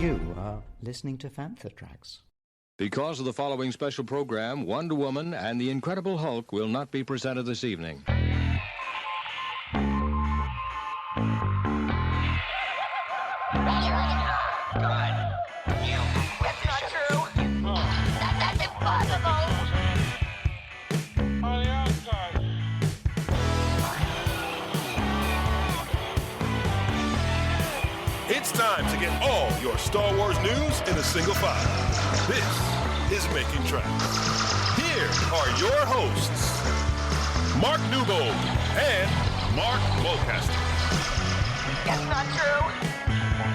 You are listening to Fantha Tracks. Because of the following special program, Wonder Woman and the Incredible Hulk will not be presented this evening. It's time to get all your Star Wars news in a single file. This is Making Tracks. Here are your hosts, Mark Newbold and Mark Mulcaster. That's not true.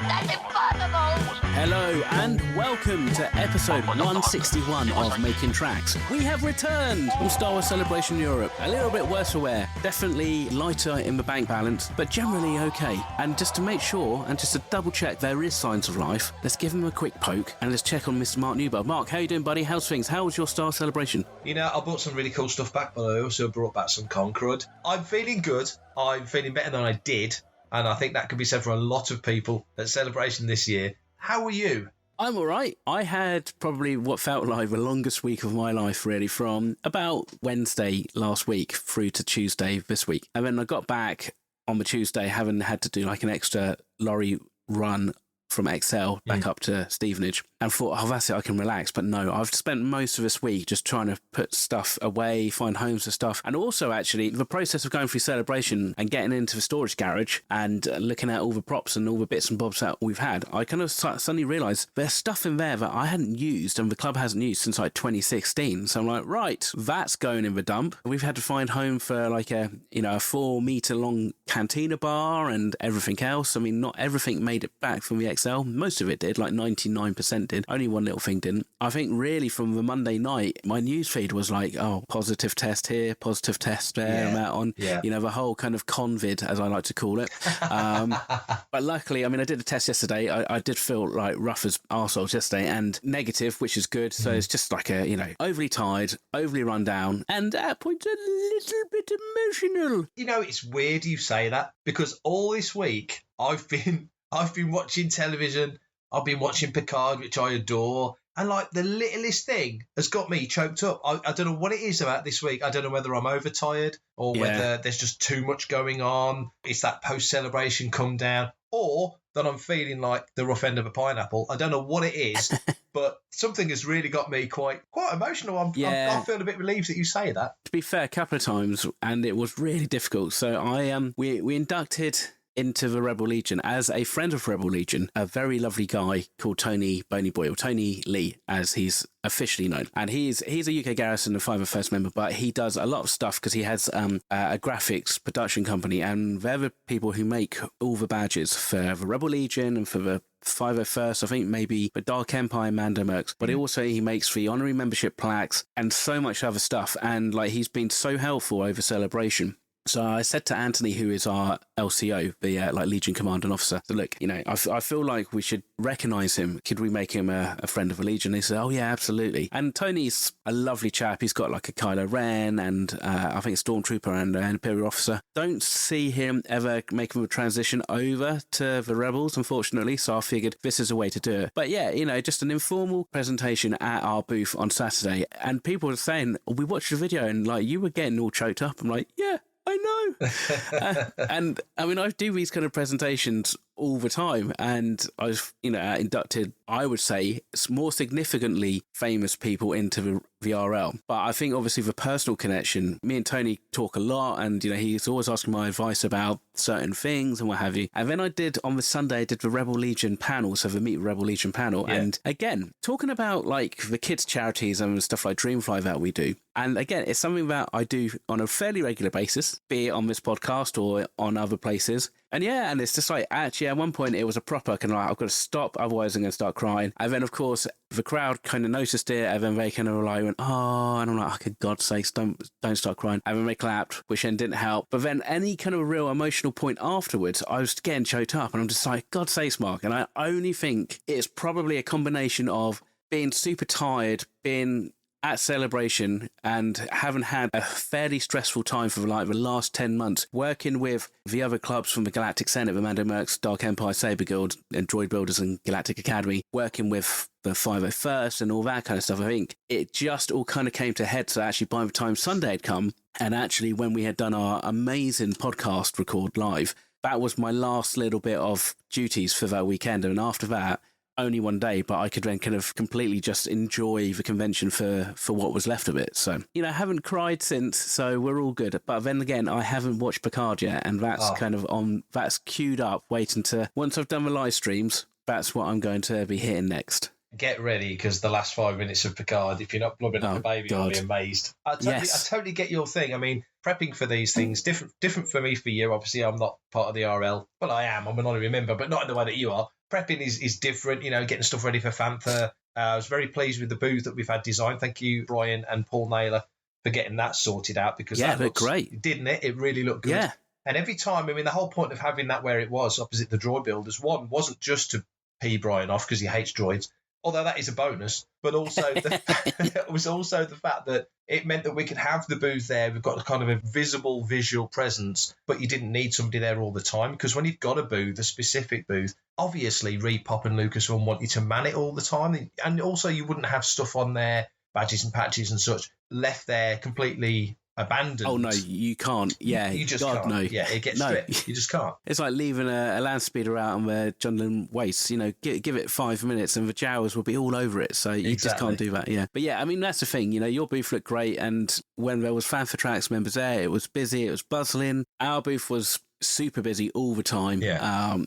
That's impossible. Hello and welcome to episode 161 of Making Tracks. We have returned from Star Wars Celebration Europe. A little bit worse for wear, definitely lighter in the bank balance, but generally okay. And just to make sure, and just to double check there is signs of life, let's give him a quick poke and let's check on Mr. Mark Newbold. Mark, how you doing, buddy? How's things? How was your Star Celebration? You know, I brought some really cool stuff back, but I also brought back some Concrud. I'm feeling good. I'm feeling better than I did. And I think that could be said for a lot of people at Celebration this year. How are you? I'm all right. I had probably what felt like the longest week of my life, really, from about Wednesday last week through to Tuesday this week. And then I got back on the Tuesday, having had to do like an extra lorry run from Excel back up to Stevenage, and thought, oh, that's it, I can relax. But no, I've spent most of this week just trying to put stuff away, find homes for stuff. And also, actually, the process of going through Celebration and getting into the storage garage and looking at all the props and all the bits and bobs that we've had, I kind of suddenly realised there's stuff in there that I hadn't used and the club hasn't used since like 2016. So I'm like, right, that's going in the dump. We've had to find home for like a 4-metre long cantina bar and everything else. I mean, not everything made it back from the Excel. Most of it did, like 99% did. Only one little thing didn't. I think really from the Monday night, my newsfeed was like, oh, positive test here, positive test there, I'm out on, the whole kind of convid, as I like to call it. But luckily, I mean, I did a test yesterday. I did feel like rough as arseholes yesterday and negative, which is good. So it's just like overly tired, overly run down, and at points a little bit emotional. You know, it's weird you say that, because all this week I've been watching television. I've been watching Picard, which I adore. And like the littlest thing has got me choked up. I don't know what it is about this week. I don't know whether I'm overtired or whether there's just too much going on. It's that post-celebration come down, or that I'm feeling like the rough end of a pineapple. I don't know what it is, but something has really got me quite emotional. I feel a bit relieved that you say that. To be fair, a couple of times, and it was really difficult. So we inducted into the Rebel Legion as a friend of Rebel Legion, a very lovely guy called Tony Boney Boy, or Tony Lee, as he's officially known. And he's a UK Garrison and 501st member, but he does a lot of stuff because he has a graphics production company, and they're the people who make all the badges for the Rebel Legion and for the 501st, I think maybe the Dark Empire Mando Mercs, but he makes the honorary membership plaques and so much other stuff. And like, he's been so helpful over Celebration. So I said to Anthony, who is our LCO, the Legion Commandant Officer, so look, I feel like we should recognise him. Could we make him a friend of the Legion? He said, oh yeah, absolutely. And Tony's a lovely chap. He's got like a Kylo Ren and I think a Stormtrooper and an Imperial Officer. Don't see him ever making a transition over to the Rebels, unfortunately. So I figured this is a way to do it. But yeah, just an informal presentation at our booth on Saturday. And people were saying, we watched the video and like you were getting all choked up. I'm like, yeah, I know. And I mean, I do these kind of presentations all the time, and I've inducted, I would say, more significantly famous people into the VRL. But I think obviously the personal connection, me and Tony talk a lot, and he's always asking my advice about certain things and what have you. And then on the Sunday I did the Rebel Legion panel, so the Meet Rebel Legion panel, and again talking about like the kids charities and stuff like Dreamfly that we do. And again, it's something that I do on a fairly regular basis, be it on this podcast or on other places. And and it's just like, actually, at one point it was a proper kind of like, I've got to stop, otherwise I'm going to start crying. And then, of course, the crowd kind of noticed it, and then they kind of like went, oh, and I'm like, oh, for God's sakes, don't start crying. And then they clapped, which then didn't help. But then any kind of real emotional point afterwards, I was getting choked up, and I'm just like, God's sakes, Mark. And I only think it's probably a combination of being super tired, being at Celebration and having had a fairly stressful time for like the last 10 months, working with the other clubs from the Galactic Senate, the Mando Mercs, Dark Empire, Saber Guild, and Droid Builders and Galactic Academy, working with the 501st and all that kind of stuff, I think it just all kind of came to head. So actually by the time Sunday had come, and actually when we had done our amazing podcast record live, that was my last little bit of duties for that weekend. And after that, only one day, but I could then kind of completely just enjoy the convention for what was left of it. So, you know, I haven't cried since, so we're all good. But then again, I haven't watched Picard yet, and that's kind of that's queued up, waiting to, once I've done the live streams, that's what I'm going to be hitting next. Get ready, because the last 5 minutes of Picard, if you're not blubbering like a baby, I'll be amazed. I totally get your thing. I mean, prepping for these things, different for me, for you. Obviously, I'm not part of the RL. Well, I am. I'm an honorary member, but not in the way that you are. Prepping is different, you know, getting stuff ready for Fantha. I was very pleased with the booth that we've had designed. Thank you, Brian and Paul Naylor, for getting that sorted out, because that looked great. Didn't it? It really looked good. Yeah. And every time, I mean, the whole point of having that where it was, opposite the Droid Builders, one, wasn't just to pee Brian off because he hates droids, although that is a bonus, but also it was also the fact that it meant that we could have the booth there. We've got a kind of a visible visual presence, but you didn't need somebody there all the time, because when you've got a booth, a specific booth, obviously Reed, Pop and Lucasfilm want you to man it all the time. And also you wouldn't have stuff on there, badges and patches and such, left there completely abandoned. Oh no, you can't. Yeah, you just God, can't. No. Yeah, it gets stripped. You just can't. It's like leaving a land speeder out on the Jundland Wastes. You know, give it 5 minutes and the Jawas will be all over it. So you just can't do that. Yeah, but yeah, I mean that's the thing. You know, your booth looked great, and when there was Fantha Tracks members there, it was busy, it was bustling. Our booth was super busy all the time,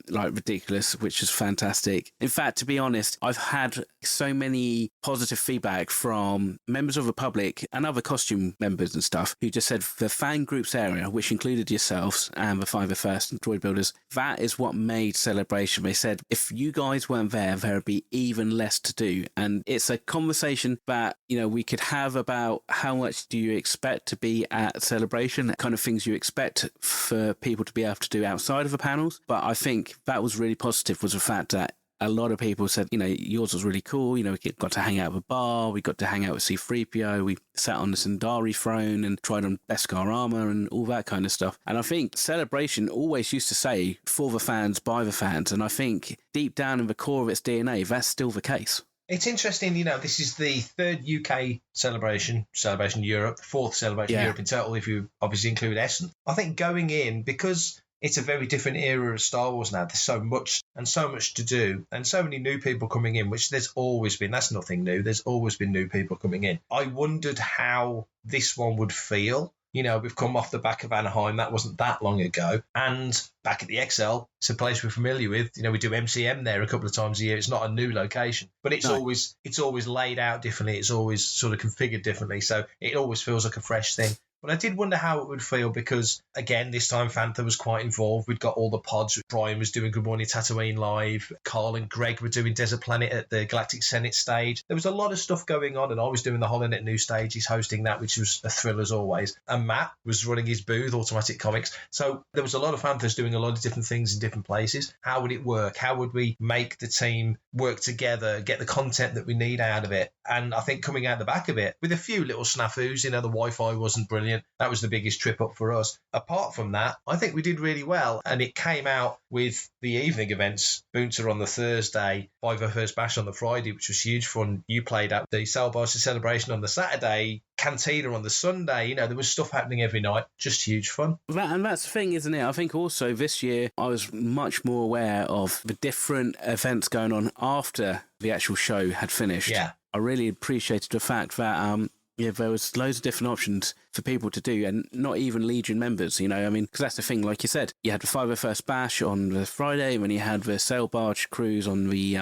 like ridiculous, which is fantastic. In fact, to be honest, I've had so many positive feedback from members of the public and other costume members and stuff who just said the fan groups area, which included yourselves and the 501st and Droid Builders, that is what made Celebration. They said if you guys weren't there, there would be even less to do. And it's a conversation that, you know, we could have about how much do you expect to be at Celebration, kind of things you expect for people to be able to do outside of the panels. But I think that was really positive, was the fact that a lot of people said, you know, yours was really cool. You know, we got to hang out at a bar, we got to hang out with C-3PO, we sat on the Sindari throne and tried on Beskar armor and all that kind of stuff. And I think Celebration always used to say, for the fans, by the fans. And I think deep down in the core of its DNA, that's still the case. It's interesting, you know, this is the third UK Celebration Europe, the fourth Celebration Europe in total, if you obviously include Essen. I think going in, because it's a very different era of Star Wars now, there's so much to do, and so many new people coming in, which there's always been. That's nothing new. There's always been new people coming in. I wondered how this one would feel. You know, we've come off the back of Anaheim. That wasn't that long ago. And back at the XL, it's a place we're familiar with. You know, we do MCM there a couple of times a year. It's not a new location, but it's always laid out differently. It's always sort of configured differently. So it always feels like a fresh thing. But I did wonder how it would feel, because, again, this time Fantha was quite involved. We'd got all the pods. Brian was doing Good Morning Tatooine live. Carl and Greg were doing Desert Planet at the Galactic Senate stage. There was a lot of stuff going on, and I was doing the Holonet New stage. He's hosting that, which was a thrill as always. And Matt was running his booth, Automatic Comics. So there was a lot of Fanthas doing a lot of different things in different places. How would it work? How would we make the team work together, get the content that we need out of it? And I think coming out the back of it, with a few little snafus, you know, the Wi-Fi wasn't brilliant. That was the biggest trip up for us. Apart from that, I think we did really well. And it came out with the evening events. Boonter on the Thursday, 501st Bash on the Friday, which was huge fun. You played at the Sail Barge Celebration on the Saturday, Cantina on the Sunday. You know, there was stuff happening every night. Just huge fun. And that's the thing, isn't it? I think also this year I was much more aware of the different events going on after the actual show had finished. Yeah. I really appreciated the fact that there was loads of different options for people to do, and not even Legion members, you know. I mean, because that's the thing, like you said, you had the 501st Bash on the Friday, and then you had the Sail Barge Cruise on the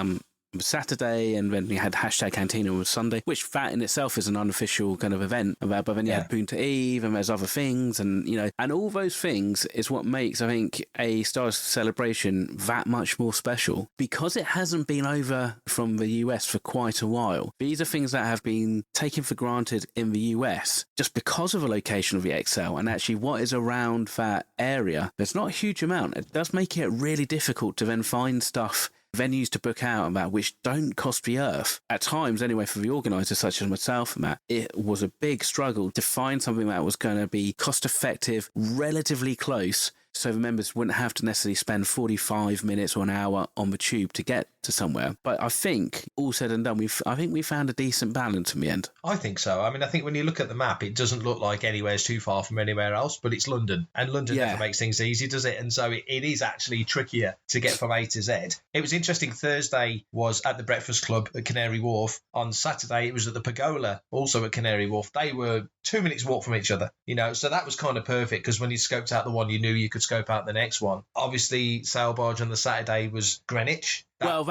Saturday, and then you had Hashtag Cantina on Sunday, which that in itself is an unofficial kind of event. But then you had Boonta Eve, and there's other things, and you know, and all those things is what makes, I think, a Star Wars Celebration that much more special, because it hasn't been over from the US for quite a while. These are things that have been taken for granted in the US just because of the location of the XL, and actually what is around that area. There's not a huge amount. It does make it really difficult to then find stuff venues to book out about which don't cost the earth. At times, anyway, for the organisers such as myself and Matt, it was a big struggle to find something that was going to be cost effective, relatively close, so the members wouldn't have to necessarily spend 45 minutes or an hour on the tube to get to somewhere. But I think, all said and done, I think we found a decent balance in the end. I think so. I mean, I think when you look at the map, it doesn't look like anywhere's too far from anywhere else, but it's London. And London never makes things easy, does it? And so it is actually trickier to get from A to Z. It was interesting. Thursday was at the Breakfast Club at Canary Wharf. On Saturday, it was at the Pergola, also at Canary Wharf. They were 2 minutes walk from each other, so that was kind of perfect, because when you scoped out the one, you knew you could scope out the next one. Obviously, Sail Barge on the Saturday was Greenwich. That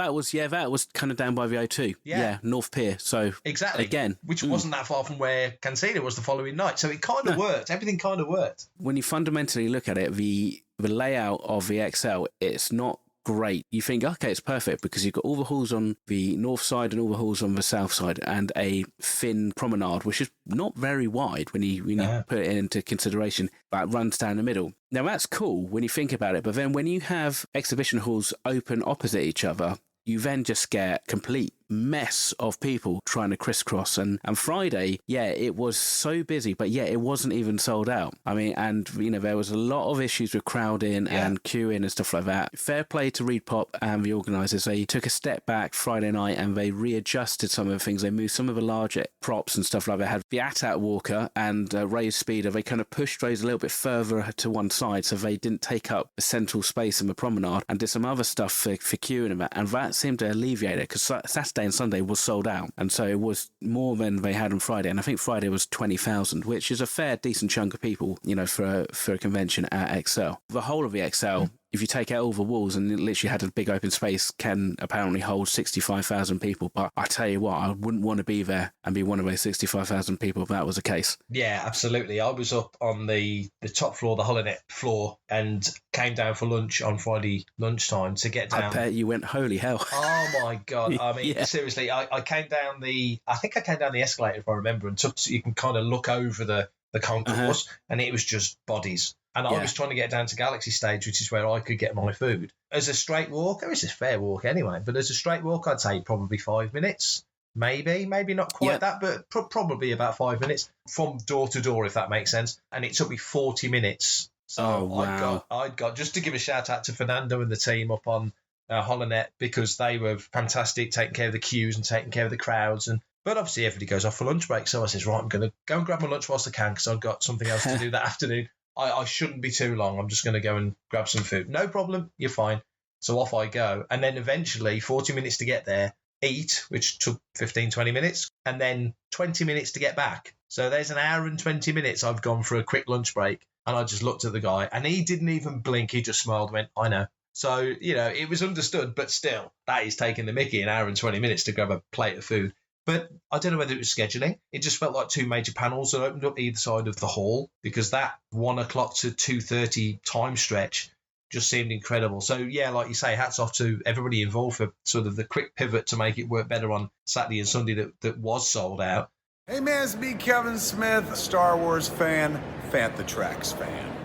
was kind of down by the O2. Yeah, North Pier. So exactly, again, which wasn't that far from where Cantina was the following night. So it kind of worked. Everything kind of worked. When you fundamentally look at it, the layout of the XL, it's not great. You think, okay, it's perfect because you've got all the halls on the north side and all the halls on the south side, and a thin promenade, which is not very wide when you put it into consideration, that runs down the middle. Now, that's cool when you think about it, but then when you have exhibition halls open opposite each other, you then just get complete mess of people trying to crisscross. And Friday, it was so busy, but it wasn't even sold out. I mean, and there was a lot of issues with crowding and queuing and stuff like that. Fair play to Reed Pop and the organisers. They took a step back Friday night and they readjusted some of the things. They moved some of the larger props and stuff like that. They had the AT-AT Walker and Rey's Speeder. They kind of pushed those a little bit further to one side so they didn't take up the central space in the promenade, and did some other stuff for queuing and that. And that seemed to alleviate it, because Saturday and Sunday was sold out, and so it was more than they had on Friday. And I think Friday was 20,000, which is a fair decent chunk of people, for a convention at XL. The whole of the XL, if you take out all the walls and it literally had a big open space, can apparently hold 65,000 people. But I tell you what, I wouldn't want to be there and be one of those 65,000 people if that was the case. Yeah, absolutely. I was up on the top floor, the Holonet floor, and came down for lunch on Friday lunchtime to get down. I bet you went, holy hell. Oh my God. I mean, seriously, I came down the escalator, if I remember, and so you can kind of look over the concourse, and it was just bodies. And I was trying to get down to Galaxy Stage, which is where I could get my food. As a straight walk, it's a fair walk anyway, but as a straight walk, I'd say probably 5 minutes. Maybe not quite that, but probably about 5 minutes from door to door, if that makes sense. And it took me 40 minutes. So wow. I'd got, just to give a shout out to Fernando and the team up on Holonet, because they were fantastic, taking care of the queues and taking care of the crowds. But obviously everybody goes off for lunch break. So I says, right, I'm going to go and grab my lunch whilst I can, because I've got something else to do that afternoon. I shouldn't be too long. I'm just going to go and grab some food. No problem. You're fine. So off I go. And then eventually 40 minutes to get there, eat, which took 15, 20 minutes, and then 20 minutes to get back. So there's an hour and 20 minutes I've gone for a quick lunch break. And I just looked at the guy, and he didn't even blink. He just smiled and went, I know. So, it was understood, but still, that is taking the mickey, an hour and 20 minutes to grab a plate of food. But I don't know whether it was scheduling. It just felt like two major panels that opened up either side of the hall, because that 1 o'clock to 2:30 time stretch just seemed incredible. So, like you say, hats off to everybody involved for sort of the quick pivot to make it work better on Saturday and Sunday that was sold out. Hey man, it's me, Kevin Smith, Star Wars fan, Fantha Tracks fan.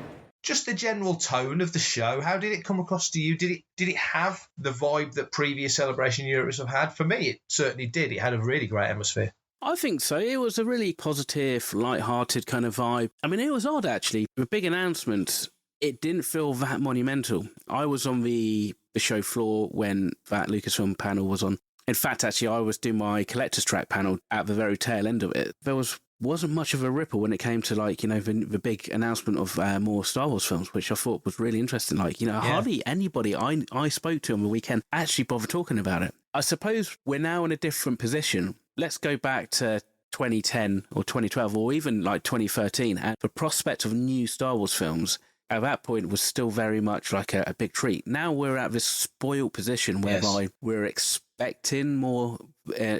Just the general tone of the show, how did it come across to you? Did it have the vibe that previous Celebration Europe's have had? For me, it certainly did. It had a really great atmosphere. I think so. It was a really positive, light-hearted kind of vibe. I mean, it was odd, actually. The big announcement, it didn't feel that monumental. I was on the show floor when that Lucasfilm panel was on. In fact, actually, I was doing my collector's track panel at the very tail end of it. There wasn't much of a ripple when it came to the big announcement of more Star Wars films, which I thought was really interesting. Hardly anybody I spoke to on the weekend actually bothered talking about it. I suppose we're now in a different position. Let's go back to 2010 or 2012 or even 2013, and the prospect of new Star Wars films at that point was still very much like a big treat. Now we're at this spoiled position whereby we're expecting more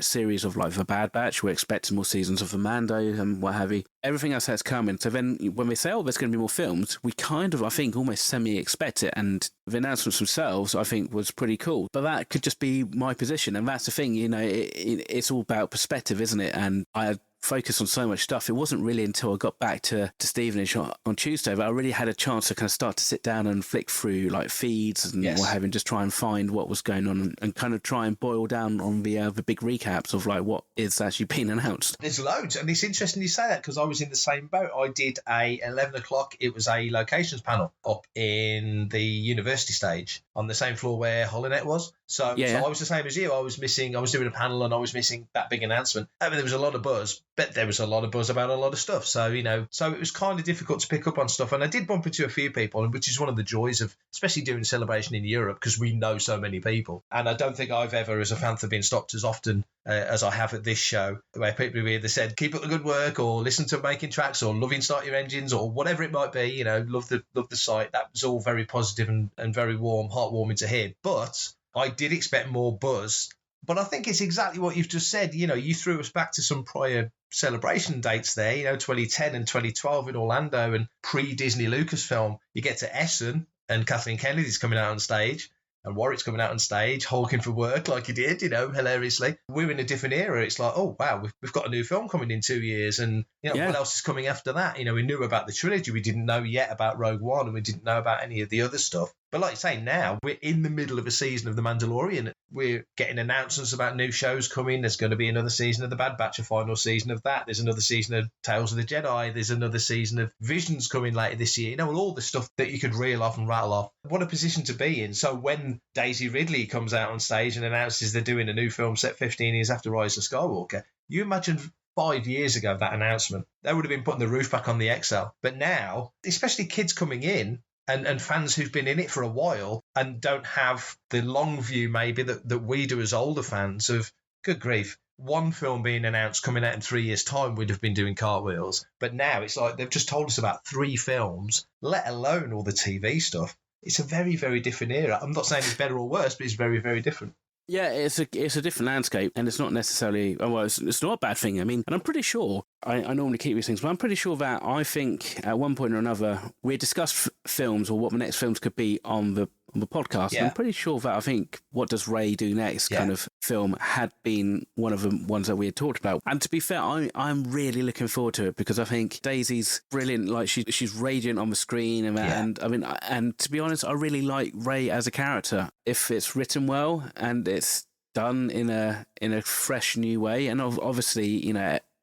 series of The Bad Batch. We're expecting more seasons of the Mando and what have you. Everything else that's coming. So then when we say, there's going to be more films, we kind of, I think, almost semi-expect it. And the announcements themselves, I think, was pretty cool. But that could just be my position. And that's the thing, it's all about perspective, isn't it? And I focused on so much stuff. It wasn't really until I got back to Stevenage on Tuesday that I really had a chance to kind of start to sit down and flick through like feeds and what have you, just try and find what was going on and kind of try and boil down on the big recaps of like what is actually being announced. There's loads, and it's interesting you say that because I was in the same boat. I did a 11 o'clock. It was a locations panel up in the university stage on the same floor where Holonet was. So I was the same as you. I was doing a panel and I was missing that big announcement. I mean, there was a lot of buzz, but there was a lot of buzz about a lot of stuff. So, so it was kind of difficult to pick up on stuff. And I did bump into a few people, which is one of the joys of, especially doing Celebration in Europe, because we know so many people. And I don't think I've ever, as a Fantha, been stopped as often as I have at this show, where people have either said, keep up the good work, or listen to Making Tracks, or loving Start Your Engines, or whatever it might be, love the site. That was all very positive and very warm, heartwarming to hear. But I did expect more buzz. But I think it's exactly what you've just said. You threw us back to some prior Celebration dates there, 2010 and 2012 in Orlando and pre-Disney Lucasfilm. You get to Essen and Kathleen Kennedy's coming out on stage. And Warwick's coming out on stage, hulking for work like he did, hilariously. We're in a different era. It's like, oh, wow, we've got a new film coming in 2 years. And, what else is coming after that? We knew about the trilogy. We didn't know yet about Rogue One, and we didn't know about any of the other stuff. But like you say, now we're in the middle of a season of The Mandalorian. We're getting announcements about new shows coming. There's going to be another season of The Bad Batch, a final season of that. There's another season of Tales of the Jedi. There's another season of Visions coming later this year. All the stuff that you could reel off and rattle off. What a position to be in. So when Daisy Ridley comes out on stage and announces they're doing a new film set 15 years after Rise of Skywalker, you imagine 5 years ago that announcement, they would have been putting the roof back on the XL. But now, especially kids coming in, and fans who've been in it for a while and don't have the long view maybe that we do as older fans of, good grief, one film being announced coming out in 3 years' time, we'd have been doing cartwheels. But now it's like they've just told us about 3 films, let alone all the TV stuff. It's a very, very different era. I'm not saying it's better or worse, but it's very, very different. Yeah, it's a different landscape, and it's not necessarily... Well, it's not a bad thing. I mean, and I'm pretty sure, I normally keep these things, but I'm pretty sure that I think at one point or another, we discussed films or what the next films could be on the podcast. Yeah. I'm pretty sure that I think What Does Rey Do Next kind of film had been one of the ones that we had talked about. And to be fair, I'm really looking forward to it because I think Daisy's brilliant. Like she's radiant on the screen, and I mean, and to be honest, I really like Rey as a character. If it's written well and it's done in a fresh new way, and obviously,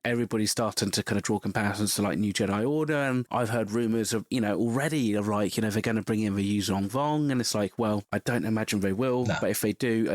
everybody's starting to kind of draw comparisons to like New Jedi Order, and I've heard rumours of, already of like, they're going to bring in the Yu Zhong Vong, and it's like, well, I don't imagine they will, but if they do,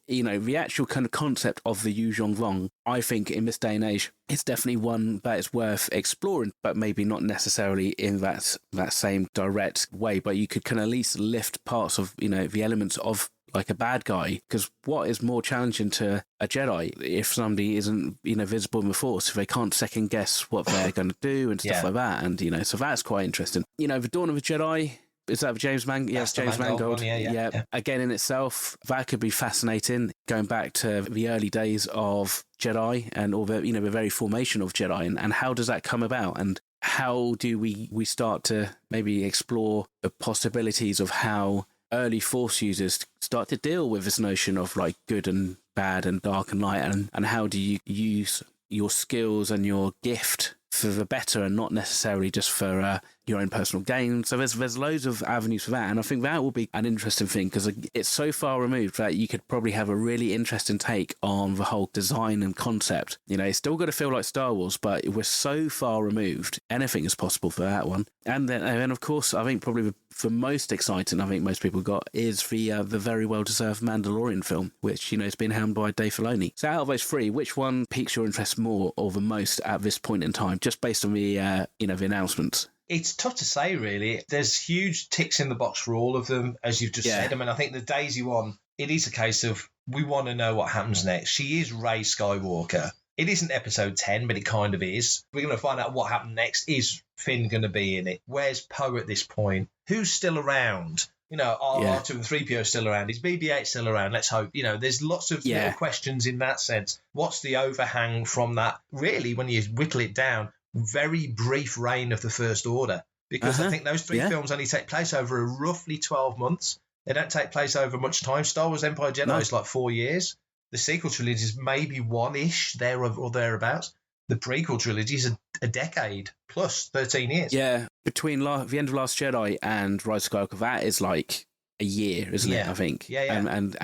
the actual kind of concept of the Yu Zhong Vong, I think in this day and age, it's definitely one that is worth exploring, but maybe not necessarily in that same direct way, but you could kind of at least lift parts of, the elements of like a bad guy, because what is more challenging to a Jedi if somebody isn't visible in the Force, if they can't second guess what they're going to do and stuff like that, and so that's quite interesting. The Dawn of the Jedi, is that James Mangold? Yes, James Mangold. Yeah. Again, in itself, that could be fascinating, going back to the early days of Jedi and all the the very formation of Jedi, and how does that come about, and how do we start to maybe explore the possibilities of how early Force users start to deal with this notion of like good and bad and dark and light, and how do you use your skills and your gift for the better and not necessarily just for your own personal gain. So there's loads of avenues for that, and I think that will be an interesting thing because it's so far removed that you could probably have a really interesting take on the whole design and concept. It's still got to feel like Star Wars, but we're so far removed. Anything is possible for that one. And then of course, I think probably the most exciting I think most people got is the very well-deserved Mandalorian film, which is being helmed by Dave Filoni. So out of those 3, which one piques your interest more or the most at this point in time, just based on the the announcements? It's tough to say, really. There's huge ticks in the box for all of them, as you've just said. I mean, I think the Daisy one, it is a case of we want to know what happens next. She is Rey Skywalker. It isn't episode 10, but it kind of is. We're going to find out what happened next. Is Finn going to be in it? Where's Poe at this point? Who's still around? R2 and 3PO still around. Is BB-8 still around? Let's hope. There's lots of little questions in that sense. What's the overhang from that? Really, when you whittle it down, very brief reign of the First Order, because I think those 3 films only take place over roughly 12 months. They don't take place over much time. Star Wars Empire Jedi is like 4 years. The sequel trilogy is maybe 1-ish there or thereabouts. the prequel trilogy is a decade plus 13 years. Yeah, between the end of Last Jedi and Rise of Skywalker, that is like a year, isn't it? I think. Yeah. And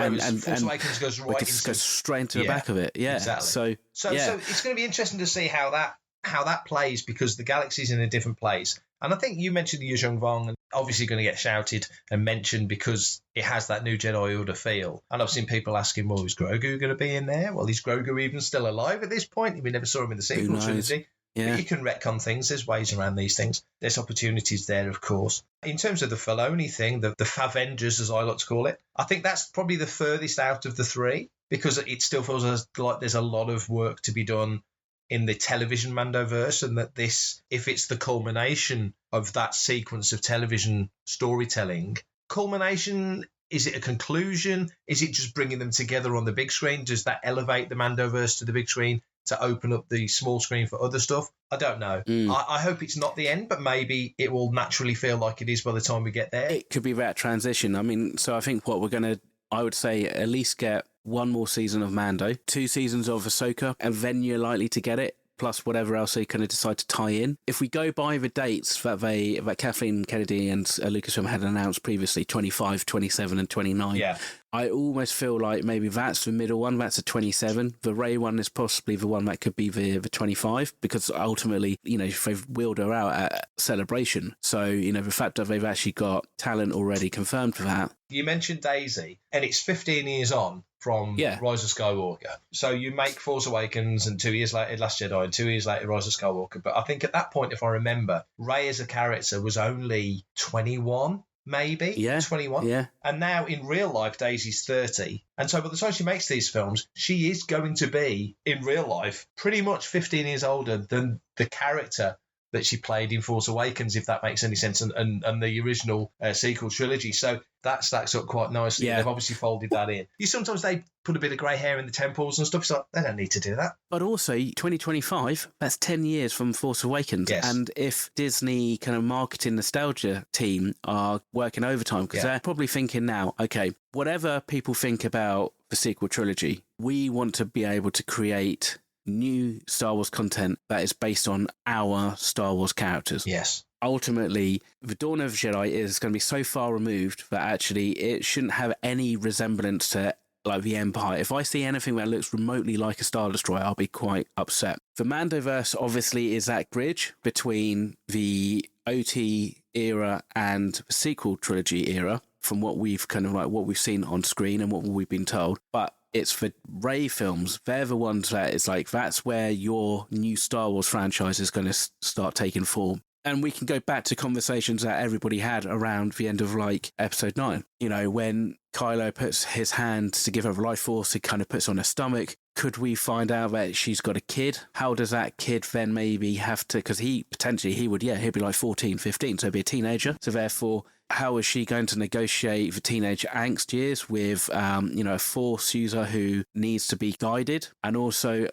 Force Awakens goes right into goes straight into the back of it. Yeah, exactly. So it's going to be interesting to see how that plays, because the galaxy's in a different place. And I think you mentioned the Yuzhong Vong, and obviously going to get shouted and mentioned because it has that new Jedi Order feel. And I've seen people asking, well, is Grogu going to be in there? Well, is Grogu even still alive at this point? We never saw him in the sequel trilogy. Yeah. But you can retcon things. There's ways around these things. There's opportunities there, of course. In terms of the Filoni thing, the Favengers, as I like to call it, I think that's probably the furthest out of the three, because it still feels like there's a lot of work to be done in the television Mandoverse, and that this, if it's the culmination of that sequence of television storytelling, culmination, is it a conclusion? Is it just bringing them together on the big screen? Does that elevate the Mandoverse to the big screen to open up the small screen for other stuff? I don't know. I hope it's not the end, but maybe it will naturally feel like it is by the time we get there. It could be that transition. I mean, so I think what we're going to, I would say, at least get one more season of Mando, 2 seasons of Ahsoka, and then you're likely to get it, plus whatever else they kind of decide to tie in. If we go by the dates that Kathleen Kennedy and Lucasfilm had announced previously, 25, 27 and 29, I almost feel like maybe that's the middle one, that's a 27. The Rey one is possibly the one that could be the 25, because ultimately, they've wheeled her out at Celebration. So, the fact that they've actually got talent already confirmed for that. You mentioned Daisy, and it's 15 years on from Rise of Skywalker. So you make Force Awakens, and 2 years later Last Jedi, and 2 years later Rise of Skywalker. But I think at that point, if I remember, Rey as a character was only 21, maybe? 21. Yeah. And now in real life, Daisy's 30. And so by the time she makes these films, she is going to be, in real life, pretty much 15 years older than the character that she played in Force Awakens, if that makes any sense, and the original sequel trilogy. So that stacks up quite nicely. Yeah. They've obviously folded that in. Sometimes they put a bit of grey hair in the temples and stuff, so they don't need to do that. But also, 2025, that's 10 years from Force Awakens. Yes. And if Disney kind of marketing nostalgia team are working overtime, because they're probably thinking now, okay, whatever people think about the sequel trilogy, we want to be able to create new Star Wars content that is based on our Star Wars characters. Yes. Ultimately, the Dawn of Jedi is going to be so far removed that actually it shouldn't have any resemblance to like the Empire. If I see anything that looks remotely like a Star Destroyer, I'll be quite upset. The Mandoverse obviously is that bridge between the OT era and the sequel trilogy era, from what we've what we've seen on screen and what we've been told. But it's for Rey films. They're the ones that it's like, that's where your new Star Wars franchise is going to start taking form. And we can go back to conversations that everybody had around the end of episode 9. When Kylo puts his hand to give her a life force, he kind of puts on her stomach. Could we find out that she's got a kid? How does that kid then maybe have to, because he'd be like 14, 15, so he'd be a teenager. So therefore, how is she going to negotiate the teenage angst years with, a Force user who needs to be guided? And also,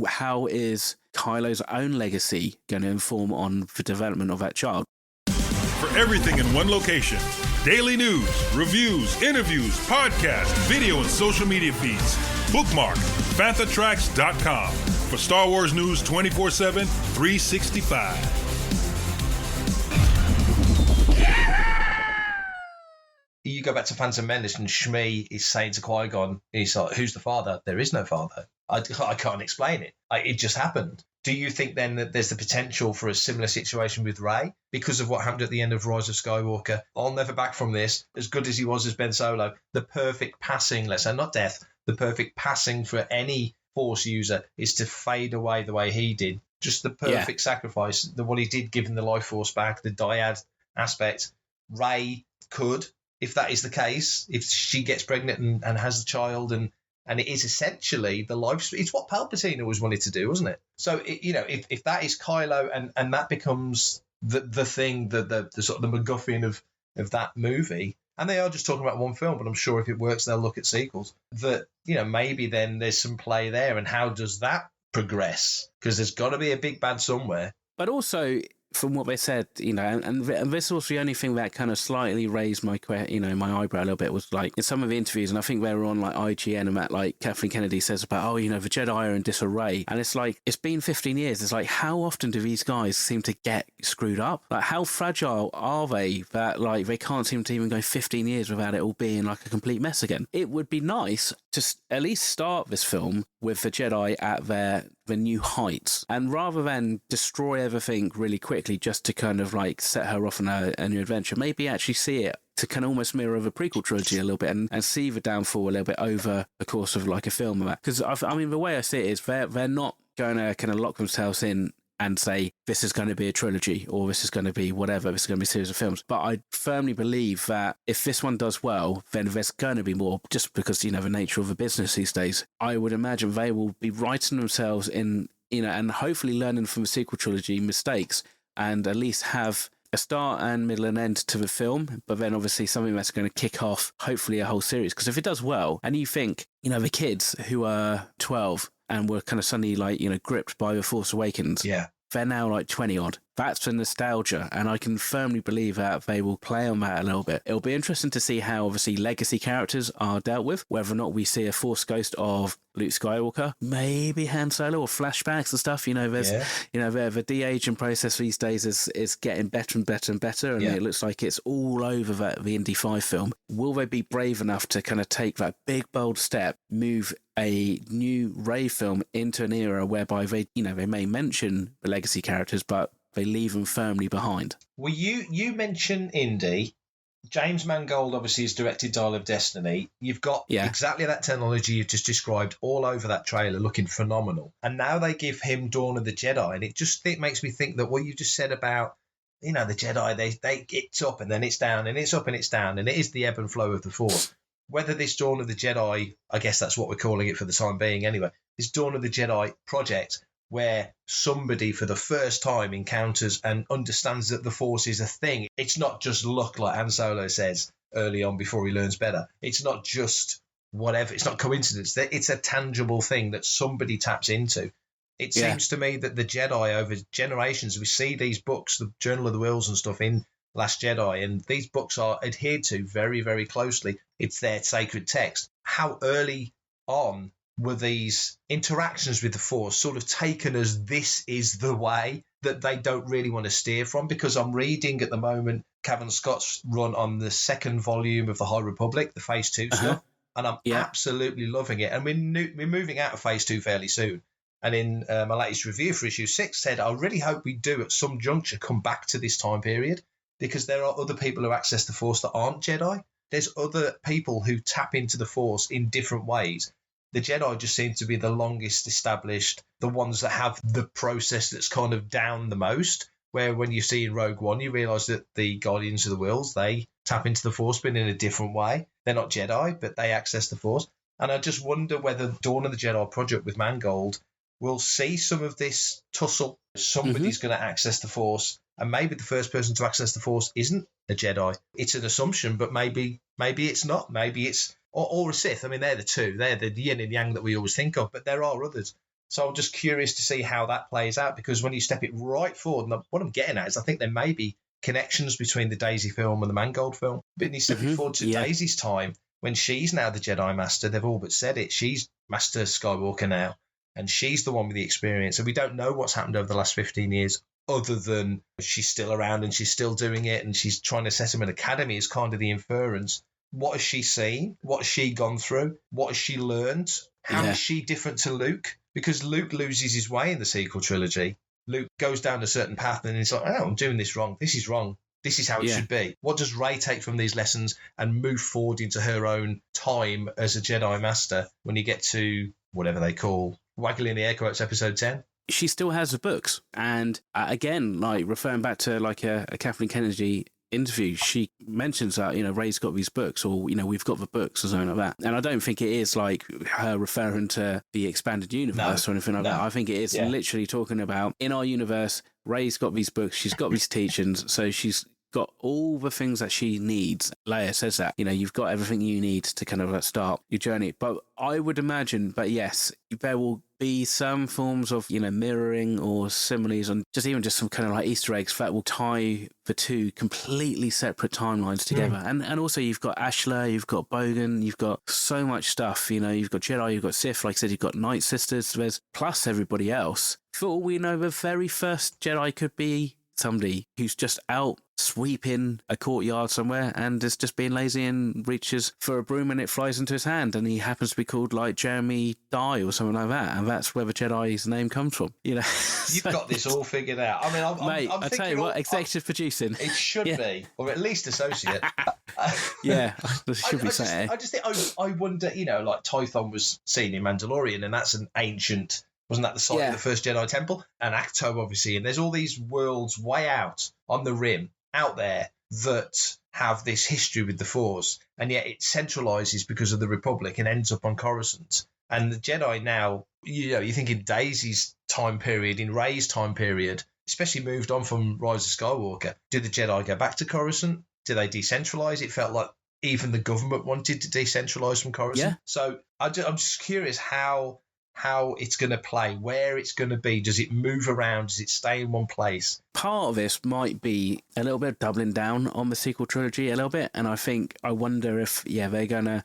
how is Kylo's own legacy going to inform on the development of that child? For everything in one location, daily news, reviews, interviews, podcasts, video, and social media feeds, bookmark FanthaTracks.com for Star Wars news 24/7, 365. You go back to Phantom Menace and Shmi is saying to Qui-Gon, he's like, who's the father? There is no father. I can't explain it. It just happened. Do you think then that there's the potential for a similar situation with Rey because of what happened at the end of Rise of Skywalker? I'll never back from this. As good as he was as Ben Solo, the perfect passing, let's say not death, the perfect passing for any Force user is to fade away the way he did. Just the perfect sacrifice, what he did giving the life force back, the dyad aspect. Rey could, if that is the case, if she gets pregnant and has a child and it is essentially the life. It's what Palpatine always wanted to do, wasn't it? So, if that is Kylo and that becomes the thing, the sort of the MacGuffin of that movie, and they are just talking about one film, but I'm sure if it works, they'll look at sequels. That, maybe then there's some play there, and how does that progress? Because there's got to be a big bad somewhere. But also, from what they said, and this was the only thing that kind of slightly raised my my eyebrow a little bit, was like in some of the interviews, and I think they were on like IGN, and that like Kathleen Kennedy says about, the Jedi are in disarray, and it's like, it's been 15 years. It's like, how often do these guys seem to get screwed up? Like, how fragile are they that like they can't seem to even go 15 years without it all being like a complete mess again? It would be nice to at least start this film with the Jedi at their new heights, and rather than destroy everything really quickly just to kind of like set her off on a new adventure, maybe actually see it to kind of almost mirror the prequel trilogy a little bit, and see the downfall a little bit over the course of like a film of that. Because I mean, the way I see it is they're not going to kind of lock themselves in and say, this is going to be a trilogy, or this is going to be whatever, this is going to be a series of films. But I firmly believe that if this one does well, then there's going to be more, just because, the nature of the business these days. I would imagine they will be writing themselves in, and hopefully learning from the sequel trilogy mistakes, and at least have a start and middle and end to the film, but then obviously something that's going to kick off, hopefully, a whole series. Because if it does well, and you think, the kids who are 12 and were kind of suddenly like, gripped by The Force Awakens, they're now like 20 odd. That's the nostalgia, and I can firmly believe that they will play on that a little bit. It'll be interesting to see how obviously legacy characters are dealt with, whether or not we see a Force ghost of Luke Skywalker, maybe Han Solo, or flashbacks and stuff. There's the de-aging process these days is getting better and better and better, and it looks like it's all over the Indy 5 film. Will they be brave enough to kind of take that big bold step, move a new Rey film into an era whereby they may mention the legacy characters, but they leave them firmly behind? Well, you mentioned Indy. James Mangold obviously has directed Dial of Destiny. You've got exactly that technology you've just described all over that trailer, looking phenomenal. And now they give him Dawn of the Jedi, and it makes me think that what you just said about, the Jedi, it's up and then it's down, and it's up and it's down, and it is the ebb and flow of the Force. Whether this Dawn of the Jedi, I guess that's what we're calling it for the time being anyway, this Dawn of the Jedi project, where somebody for the first time encounters and understands that the Force is a thing. It's not just luck, like Han Solo says early on before he learns better. It's not just whatever. It's not coincidence. It's a tangible thing that somebody taps into. It seems to me that the Jedi, over generations, we see these books, the Journal of the Wills and stuff in Last Jedi, and these books are adhered to very, very closely. It's their sacred text. How early on were these interactions with the Force sort of taken as this is the way that they don't really want to steer from? Because I'm reading at the moment Cavan Scott's run on the second volume of the High Republic, the Phase 2 stuff, and I'm absolutely loving it. And we're moving out of Phase 2 fairly soon. And in my latest review for issue 6 said, I really hope we do at some juncture come back to this time period, because there are other people who access the Force that aren't Jedi. There's other people who tap into the Force in different ways. The Jedi just seem to be the longest established, the ones that have the process that's kind of down the most, where when you see in Rogue One, you realise that the Guardians of the Wills, they tap into the Force, but in a different way. They're not Jedi, but they access the Force. And I just wonder whether Dawn of the Jedi project with Mangold will see some of this tussle. Somebody's going to access the Force, and maybe the first person to access the Force isn't a Jedi. It's an assumption, but maybe it's not. Maybe it's or a Sith. I mean, they're the two. They're the yin and yang that we always think of, but there are others. So I'm just curious to see how that plays out, because when you step it right forward, and what I'm getting at is I think there may be connections between the Daisy film and the Mangold film. But when you step it forward to Daisy's time, when she's now the Jedi Master, they've all but said it. She's Master Skywalker now, and she's the one with the experience. And we don't know what's happened over the last 15 years, other than she's still around and she's still doing it, and she's trying to set him an academy is kind of the inference. What has she seen? What has she gone through? What has she learned? How is she different to Luke? Because Luke loses his way in the sequel trilogy. Luke goes down a certain path and he's like, oh, I'm doing this wrong. This is wrong. This is how it should be. What does Rey take from these lessons and move forward into her own time as a Jedi Master when you get to whatever they call, waggling the air quotes, episode 10? She still has the books. And again, like referring back to like a Kathleen Kennedy interview, she mentions that, Rey's got these books, or, we've got the books or something like that. And I don't think it is like her referring to the expanded universe or anything like that. I think it is literally talking about, in our universe, Rey's got these books, she's got these teachings, so she's got all the things that she needs. Leia says that, you've got everything you need to kind of start your journey. But I would imagine, but yes, there will be some forms of, mirroring or similes, and just some kind of like Easter eggs that will tie the two completely separate timelines together. And also you've got Ashla, you've got Bogan, you've got so much stuff, you've got Jedi, you've got Sith, like I said, you've got Night Sisters, there's plus everybody else. For all we know, the very first Jedi could be somebody who's just out sweeping a courtyard somewhere and is just being lazy and reaches for a broom and it flies into his hand, and he happens to be called like Jeremy Dye or something like that, and that's where the Jedi's name comes from. You've got this all figured out. I mean, Mate, I tell you what, executive producing. It should be, or at least associate. Yeah, there should be something. I just think I wonder, like Tython was seen in Mandalorian, and that's an ancient. Wasn't that the site of the first Jedi Temple? And Acto, obviously. And there's all these worlds way out on the rim, out there, that have this history with the Force. And yet it centralises because of the Republic and ends up on Coruscant. And the Jedi now, you think in Daisy's time period, in Rey's time period, especially moved on from Rise of Skywalker. Did the Jedi go back to Coruscant? Did they decentralise? It felt like even the government wanted to decentralise from Coruscant. Yeah. So I'm just curious how it's going to play, where it's going to be. Does it move around? Does it stay in one place? Part of this might be a little bit doubling down on the sequel trilogy a little bit, and I wonder if they're gonna.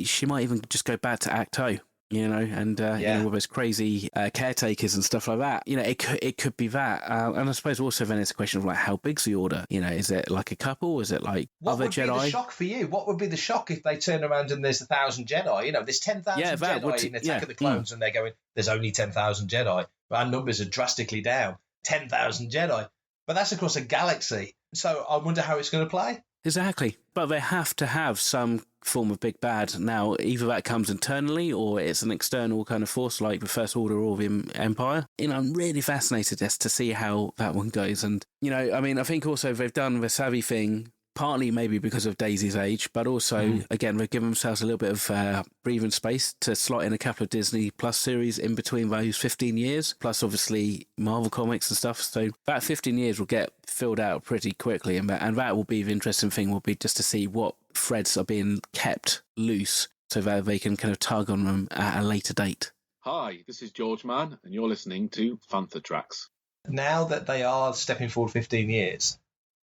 She might even just go back to Acto. And with those crazy caretakers and stuff like that. It could be that. And I suppose also then it's a question of like, how big's the order? Is it like a couple? Is it like other Jedi? What would be the shock for you? What would be the shock if they turn around and there's 1,000 Jedi? There's 10,000 Jedi in Attack of the Clones, and they're going, there's only 10,000 Jedi. Our numbers are drastically down. 10,000 Jedi. But that's across a galaxy. So I wonder how it's going to play. Exactly. But they have to have some form of big bad. Now, either that comes internally or it's an external kind of force like the First Order or the Empire. I'm really fascinated as to see how that one goes. And, I think also they've done the savvy thing, partly maybe because of Daisy's age, but also, again, they've given themselves a little bit of breathing space to slot in a couple of Disney Plus series in between those 15 years, plus obviously Marvel Comics and stuff. So that 15 years will get filled out pretty quickly, and that will be the interesting thing, will be just to see what threads are being kept loose so that they can kind of tug on them at a later date. Hi, this is George Mann, and you're listening to Fantha Tracks. Now that they are stepping forward 15 years,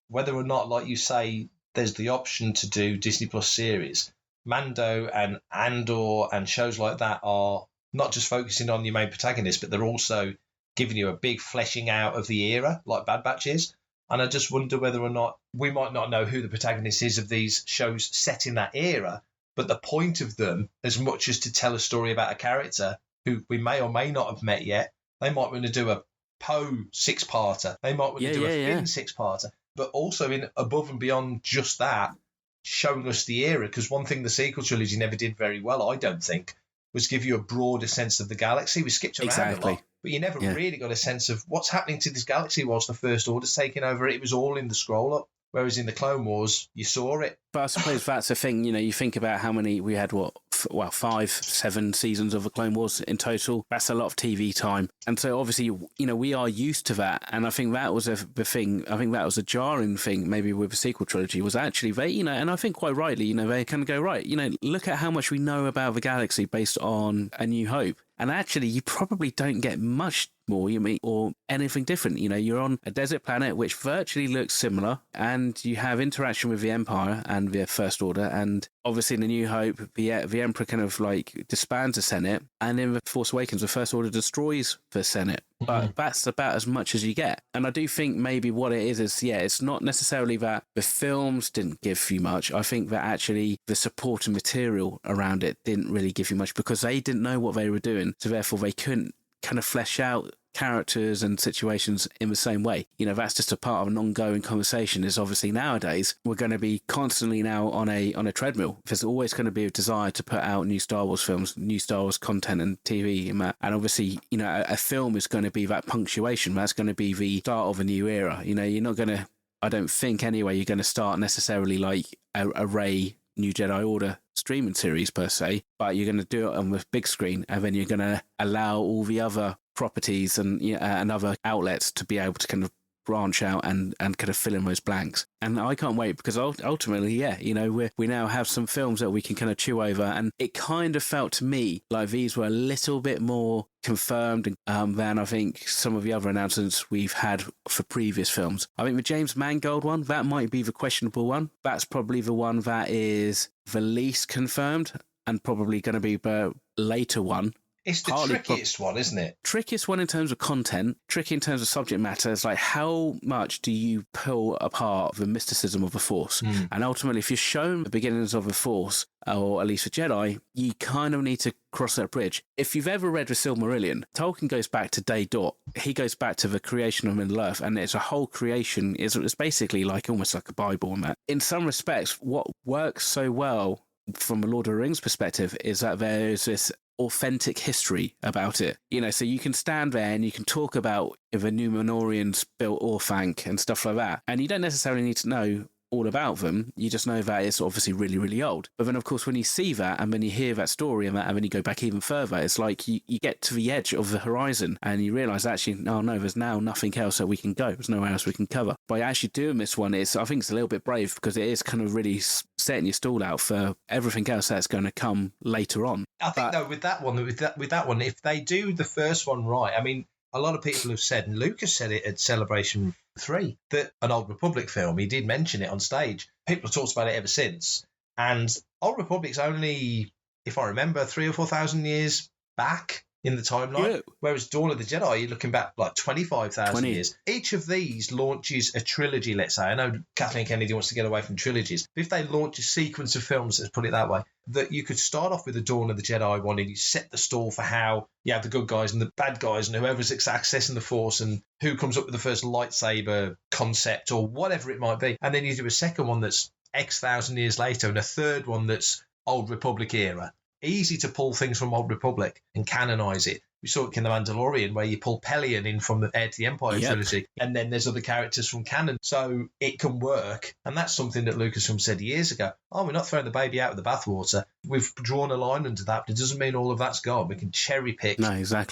whether or not, like you say, there's the option to do Disney Plus series, Mando and Andor and shows like that are not just focusing on your main protagonist, but they're also giving you a big fleshing out of the era, like Bad Batch is. And I just wonder whether or not we might not know who the protagonist is of these shows set in that era, but the point of them, as much as to tell a story about a character who we may or may not have met yet, they might want to do a Poe six-parter. They might want to do a Finn six-parter. But also in above and beyond just that, showing us the era, because one thing the sequel trilogy never did very well, I don't think, was give you a broader sense of the galaxy. We skipped around a lot, but you never really got a sense of what's happening to this galaxy whilst the First Order's taking over. It was all in the scroll-up, whereas in the Clone Wars, you saw it. But I suppose that's the thing, you think about how many, we had 5-7 seasons of the Clone Wars in total. That's a lot of TV time. And so obviously, we are used to that. And I think that was the thing, I think that was a jarring thing maybe with the sequel trilogy, was actually they, and I think quite rightly, they kind of go, right, look at how much we know about the galaxy based on A New Hope. And actually, you probably don't get much more, or anything different. You're on a desert planet which virtually looks similar, and you have interaction with the Empire and the First Order, and obviously in A New Hope, the Emperor kind of like disbands the Senate, and in The Force Awakens, the First Order destroys the Senate. But that's about as much as you get. And I do think maybe what it is it's not necessarily that the films didn't give you much. I think that actually the supporting material around it didn't really give you much, because they didn't know what they were doing. So therefore they couldn't kind of flesh out characters and situations in the same way. That's just a part of an ongoing conversation. Is obviously nowadays we're going to be constantly now on a treadmill. There's always going to be a desire to put out new Star Wars films, new Star Wars content and TV, and obviously a film is going to be that punctuation. That's going to be the start of a new era. You're not going to, I don't think anyway, you're going to start necessarily like a Rey New Jedi Order streaming series per se, but you're going to do it on the big screen, and then you're going to allow all the other properties and other outlets to be able to kind of branch out and kind of fill in those blanks. And I can't wait because ultimately, yeah, you know, we now have some films that we can kind of chew over. And it kind of felt to me like these were a little bit more confirmed than I think some of the other announcements we've had for previous films. I think the James Mangold one, that might be the questionable one. That's probably the one that is the least confirmed and probably going to be the later one. It's the trickiest one, isn't it? Trickiest one in terms of content, tricky in terms of subject matter. It's like, how much do you pull apart the mysticism of the Force? And ultimately, if you're shown the beginnings of the Force, or at least the Jedi, you kind of need to cross that bridge. If you've ever read the Silmarillion, Tolkien goes back to day dot. He goes back to the creation of Middle-earth, and it's a whole creation. It's basically like almost like a Bible in that. In some respects, what works so well from a Lord of the Rings perspective is that there's this authentic history about it, you know, so you can stand there and you can talk about if the Númenóreans built Orthanc and stuff like that, and you don't necessarily need to know all about them. You just know that it's obviously really, really old. But then, of course, when you see that and then you hear that story and then you go back even further, it's like you get to the edge of the horizon and you realise actually, oh no, there's now nothing else that we can go. There's nowhere else we can cover. By actually doing this one, I think it's a little bit brave because it is kind of really setting your stall out for everything else that's going to come later on. I think, though, with that one, if they do the first one right, I mean, a lot of people have said, and Lucas said it at Celebration 3, that an Old Republic film, he did mention it on stage. People have talked about it ever since. And Old Republic's only, if I remember, 3,000 or 4,000 years back in the timeline. Yeah. Whereas Dawn of the Jedi, you're looking back like 25,000 years. Each of these launches a trilogy, let's say. I know Kathleen Kennedy wants to get away from trilogies. But if they launch a sequence of films, let's put it that way, that you could start off with the Dawn of the Jedi one and you set the stall for how you have the good guys and the bad guys and whoever's accessing the Force and who comes up with the first lightsaber concept or whatever it might be. And then you do a second one that's X thousand years later and a third one that's Old Republic era. Easy to pull things from Old Republic and canonise it. We saw it in The Mandalorian where you pull Pelion in from the Heir to the Empire trilogy, and then there's other characters from canon. So it can work. And that's something that Lucasfilm said years ago. Oh, we're not throwing the baby out with the bathwater. We've drawn a line under that, but it doesn't mean all of that's gone. We can cherry pick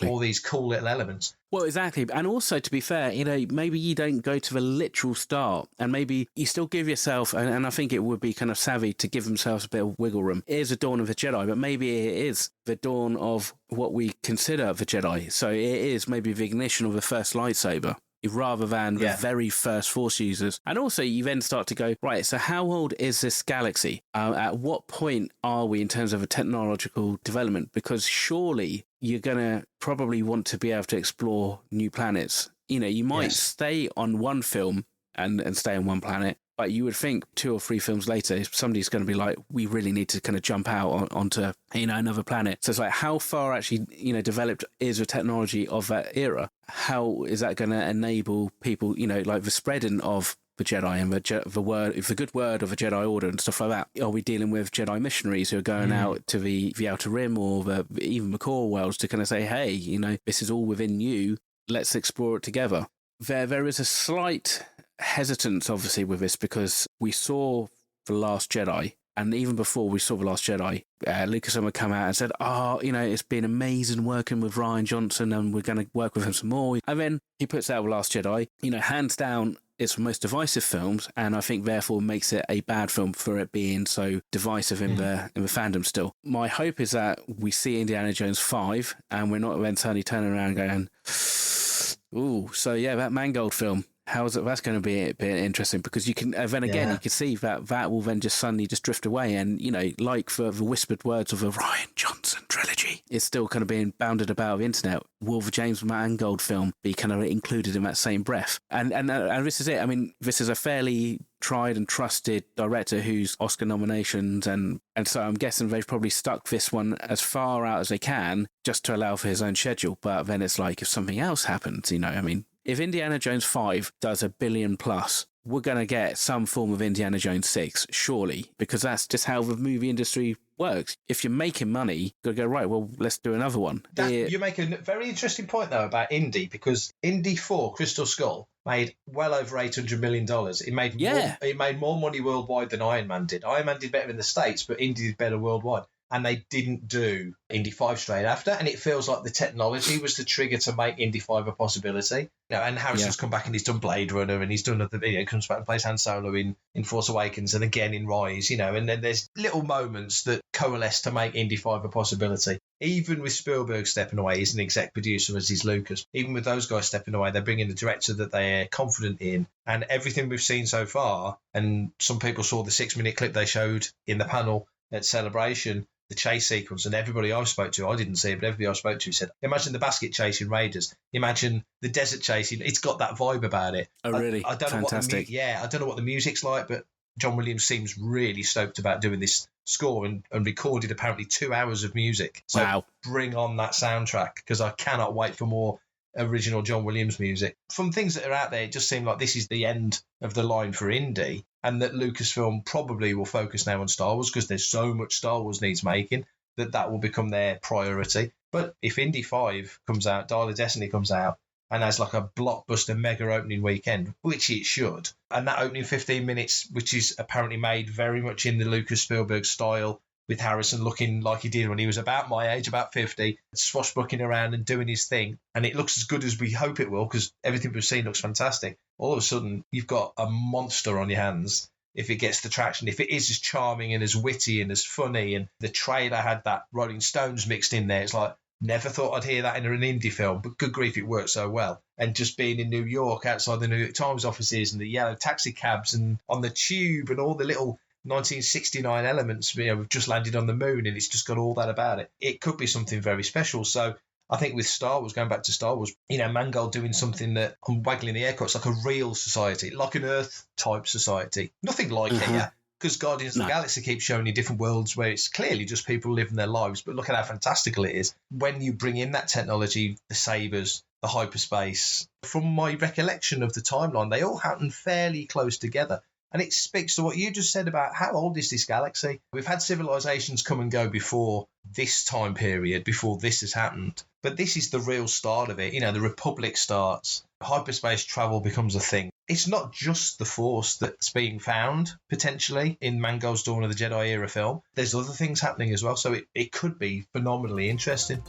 all these cool little elements. Well, exactly. And also, to be fair, you know, maybe you don't go to the literal start and maybe you still give yourself, and I think it would be kind of savvy to give themselves a bit of wiggle room. It is a Dawn of the Jedi, but maybe it is the dawn of what we consider the Jedi. So it is maybe the ignition of the first lightsaber rather than the very first Force users. And also you then start to go, right, so how old is this galaxy? At what point are we in terms of a technological development? Because surely you're going to probably want to be able to explore new planets. You know, you might stay on one film and stay on one planet, but you would think 2 or 3 films later, somebody's going to be like, we really need to kind of jump out onto, you know, another planet. So it's like, how far actually, you know, developed is the technology of that era? How is that going to enable people, you know, like the spreading of the Jedi and the good word of the Jedi Order and stuff like that? Are we dealing with Jedi missionaries who are going out to the Outer Rim or even the core worlds to kind of say, hey, you know, this is all within you. Let's explore it together. There is a slight hesitance, obviously, with this because we saw The Last Jedi, and even before we saw The Last Jedi, Lucasfilm had come out and said, oh, you know, it's been amazing working with Rian Johnson and we're going to work with him some more. And then he puts out The Last Jedi, you know, hands down, it's the most divisive films, and I think therefore makes it a bad film for it being so divisive in the fandom still. My hope is that we see Indiana Jones 5 and we're not then suddenly turning around going, ooh, so yeah, that Mangold film, how's it? That's going to be a bit interesting because you can then again you can see that will then just suddenly just drift away, and you know, like for the whispered words of a Rian Johnson trilogy, it's still kind of being bounded about the internet. Will the James Mangold film be kind of included in that same breath? And this is it. I mean, this is a fairly tried and trusted director who's Oscar nominations, and so I'm guessing they've probably stuck this one as far out as they can just to allow for his own schedule. But then it's like, if something else happens, you know, I mean, if Indiana Jones 5 does $1 billion plus, we're going to get some form of Indiana Jones 6, surely, because that's just how the movie industry works. If you're making money, you've got to go, right, well, let's do another one. You make a very interesting point, though, about Indy, because Indy 4, Crystal Skull, made well over $800 million. It made more money worldwide than Iron Man did. Iron Man did better in the States, but Indy did better worldwide. and they didn't do Indy 5 straight after. And it feels like the technology was the trigger to make Indy 5 a possibility. And Harrison's come back and he's done Blade Runner, and he's done other, comes back and plays Han Solo in Force Awakens and again in Rise, and then there's little moments that coalesce to make Indy 5 a possibility. Even with Spielberg stepping away, he's an exec producer as is Lucas. Even with those guys stepping away, they're bringing a director that they're confident in. And everything we've seen so far, and some people saw the 6-minute clip they showed in the panel at Celebration, the chase sequence, and everybody I spoke to, I didn't see it, but everybody I spoke to said, imagine the basket chase in Raiders. Imagine the desert chasing. It's got that vibe about it. Oh, really? I don't Fantastic. know I don't know what the music's like, but John Williams seems really stoked about doing this score and recorded apparently 2 hours of music. So wow. Bring on that soundtrack, because I cannot wait for more original John Williams music. From things that are out there, it just seemed like this is the end of the line for Indy, and that Lucasfilm probably will focus now on Star Wars because there's so much Star Wars needs making that will become their priority. But if Indy 5 comes out, Dial of Destiny comes out, and has like a blockbuster mega opening weekend, which it should, and that opening 15 minutes, which is apparently made very much in the Lucas Spielberg style, with Harrison looking like he did when he was about my age, about 50, swashbuckling around and doing his thing. And it looks as good as we hope it will, because everything we've seen looks fantastic. All of a sudden, you've got a monster on your hands if it gets the traction, if it is as charming and as witty and as funny. And the trailer had that Rolling Stones mixed in there. It's like, never thought I'd hear that in an indie film, but good grief, it worked so well. And just being in New York, outside the New York Times offices, and the yellow taxi cabs, and on the tube, and all the little 1969 elements, we've just landed on the moon, and it's just got all that about it. It could be something very special. So I think with Star Wars, going back to Star Wars, Mangold doing something that, I'm waggling the air quotes, like a real society, like an Earth-type society. Nothing like here, because Guardians of the Galaxy keeps showing you different worlds where it's clearly just people living their lives, but look at how fantastical it is. When you bring in that technology, the sabers, the hyperspace, from my recollection of the timeline, they all happen fairly close together. And it speaks to what you just said about how old is this galaxy? We've had civilizations come and go before this time period, before this has happened. But this is the real start of it. The Republic starts. Hyperspace travel becomes a thing. It's not just the Force that's being found, potentially, in Mangold's Dawn of the Jedi era film. There's other things happening as well. So it could be phenomenally interesting.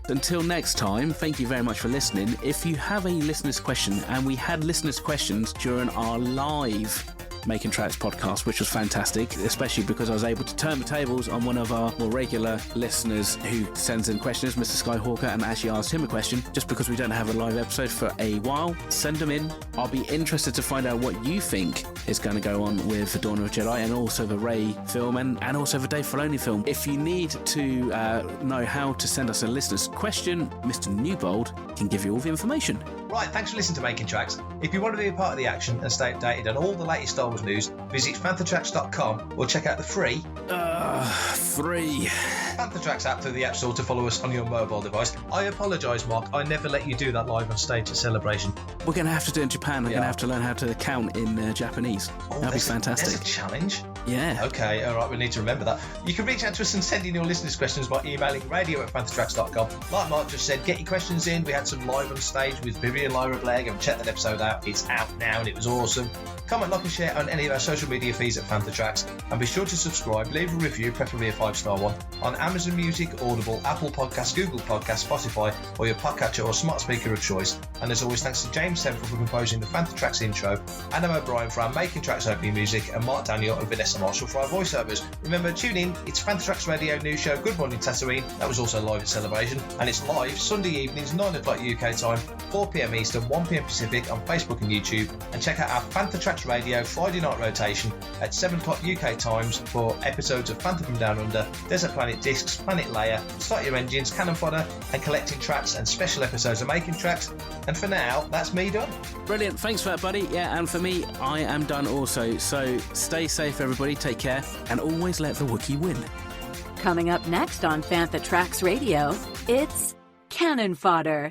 Until next time, thank you very much for listening. If you have a listener's question, and we had listeners' questions during our live Making Tracks podcast, which was fantastic, especially because I was able to turn the tables on one of our more regular listeners who sends in questions, Mr. Skyhawker, and actually asked him a question. Just because we don't have a live episode for a while, send them in. I'll be interested to find out what you think is going to go on with the Dawn of the Jedi, and also the Rey film, and also the Dave Filoni film. If you need to know how to send us a listener's question, Mr. Newbold can give you all the information. Right, thanks for listening to Making Tracks. If you want to be a part of the action and stay updated on all the latest Star Wars news, visit fanthatracks.com or check out the free Panther Tracks app through the App Store to follow us on your mobile device. I apologise, Mark. I never let you do that live on stage at Celebration. We're going to have to do it in Japan. I'm going to have to learn how to count in Japanese. That'd be fantastic. There's a challenge. Yeah. Okay, all right, we need to remember that. You can reach out to us and send in your listeners' questions by emailing radio@panthertracks.com. Like Mark just said, get your questions in. We had some live on stage with Vivian and Lyra Blair. Go and check that episode out. It's out now and it was awesome. Comment, like and share on any of our social media feeds at Panther Tracks, and be sure to subscribe, leave a review, preferably a 5-star one, on Amazon Music, Audible, Apple Podcasts, Google Podcasts, Spotify, or your podcatcher or smart speaker of choice. And as always, thanks to James Semple for composing the Panther Tracks intro, Adam O'Brien for our Making Tracks opening music, and Mark Daniel and Vanessa Marshall for our voiceovers. Remember, tune in, it's Panther Tracks Radio News Show Good Morning Tatooine. That was also live at Celebration, and it's live Sunday evenings, 9 o'clock UK time, 4 p.m. Eastern, 1 p.m. Pacific on Facebook and YouTube. And check out our Panther Tracks Radio Friday night rotation at 7 o'clock UK times for episodes of Panther from Down Under, Desert Planet Discs, Planet Leia, Start Your Engines, Cannon Fodder, and Collecting Tracks, and special episodes of Making Tracks. And for now, that's me done. Brilliant. Thanks for that, buddy. Yeah, and for me, I am done also. So stay safe, everybody. Take care, and always let the Wookiee win. Coming up next on Panther Tracks Radio, it's Cannon Fodder.